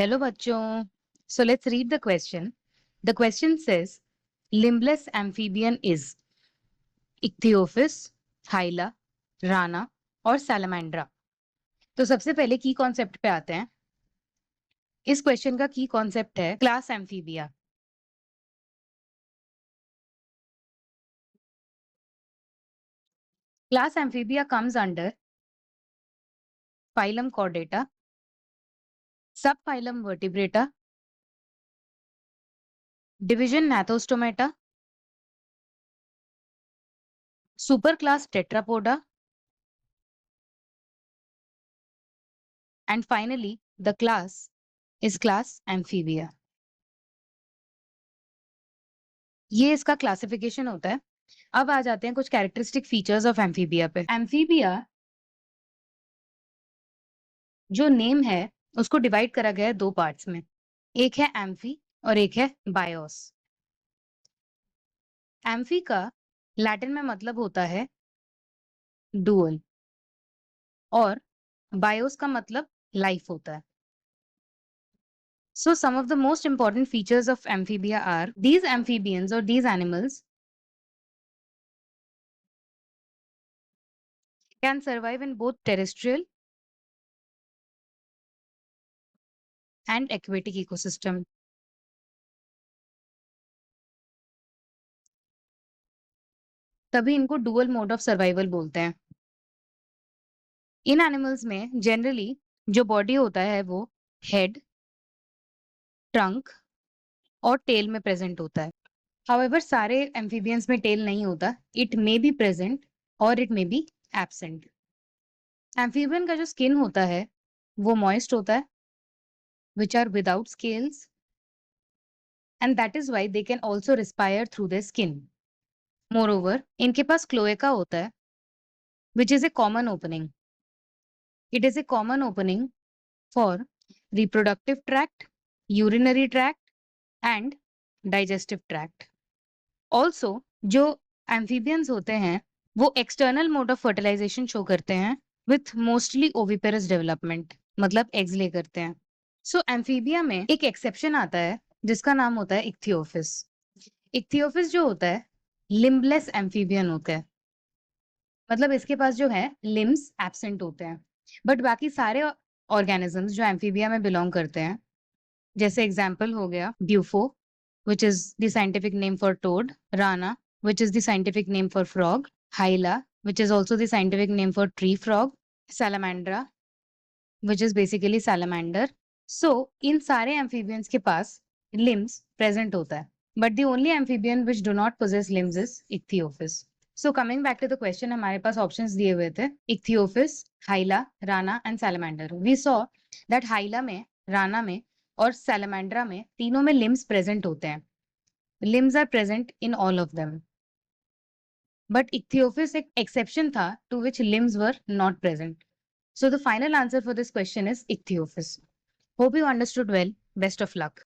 Hello bachon. So let's read the question. The question says limbless amphibian is Ichthyophis, Hyla, Rana और Salamandra. तो सबसे पहले की concept पे आते हैं। इस क्वेश्चन का की कॉन्सेप्ट है class Amphibia. Class Amphibia comes under phylum Chordata, sub phylum Vertebrata, division Gnathostomata, super class Tetrapoda and finally the class is class Amphibia. ये इसका क्लासिफिकेशन होता है। अब आ जाते हैं कुछ कैरेक्टरिस्टिक फीचर्स ऑफ एम्फीबिया पे। एम्फीबिया जो नेम है उसको डिवाइड करा गया है दो पार्ट्स में। एक है एम्फी और एक है बायोस। एम्फी का लैटिन में मतलब होता है डुअल और बायोस का मतलब लाइफ होता है। So some of the most important features of amphibia are these amphibians or these animals can survive in both terrestrial and aquatic ecosystem. तभी इनको डुअल मोड ऑफ सर्वाइवल बोलते हैं। इन एनिमल्स में जनरली जो बॉडी होता है वो हेड, ट्रंक और टेल में प्रेजेंट होता है। हाउएवर सारे एम्फीबियंस में टेल नहीं होता। इट मे बी प्रेजेंट और it may be absent. Amphibian का जो स्किन होता है वो मॉइस्ट होता है, which are without scales, and that is why they can also respire through the skin. Moreover इनके पास क्लोएका होता है, which is a common opening. It is a common opening for reproductive tract, urinary tract and digestive tract. Also जो amphibians होते हैं वो external mode of fertilisation show करते हैं विथ मोस्टली ओविपेरस डेवलपमेंट, मतलब एग्स ले करते हैं। सो amphibia में एक एक्सेप्शन आता है जिसका नाम होता है इक्थियोफिस। इक्थियोफिस जो होता है लिम्बलेस एम्फीबियन होता है, मतलब इसके पास जो है लिम्स एब्सेंट होते हैं। बट बाकी सारे ऑर्गेनिजम्स जो एम्फीबिया में बिलोंग करते हैं, जैसे एग्जाम्पल हो गया ड्यूफो which is the scientific name for toad, rana which is the scientific name for frog, hyla which is also the scientific name for tree frog, salamandra which is basically salamander. So इन सारे amphibians के पास limbs present होता है, but the only amphibian which do not possess limbs is ichthyophis. So coming back to the question, हमारे पास options दिए हुए थे ichthyophis, hyla, rana and salamander. We saw that hyla में, rana में और salamandra में तीनों में limbs present होते हैं। Limbs are present in all of them. But ichthyophis एक exception था to which limbs were not present. So the final answer for this question is ichthyophis. Hope you understood well. Best of luck.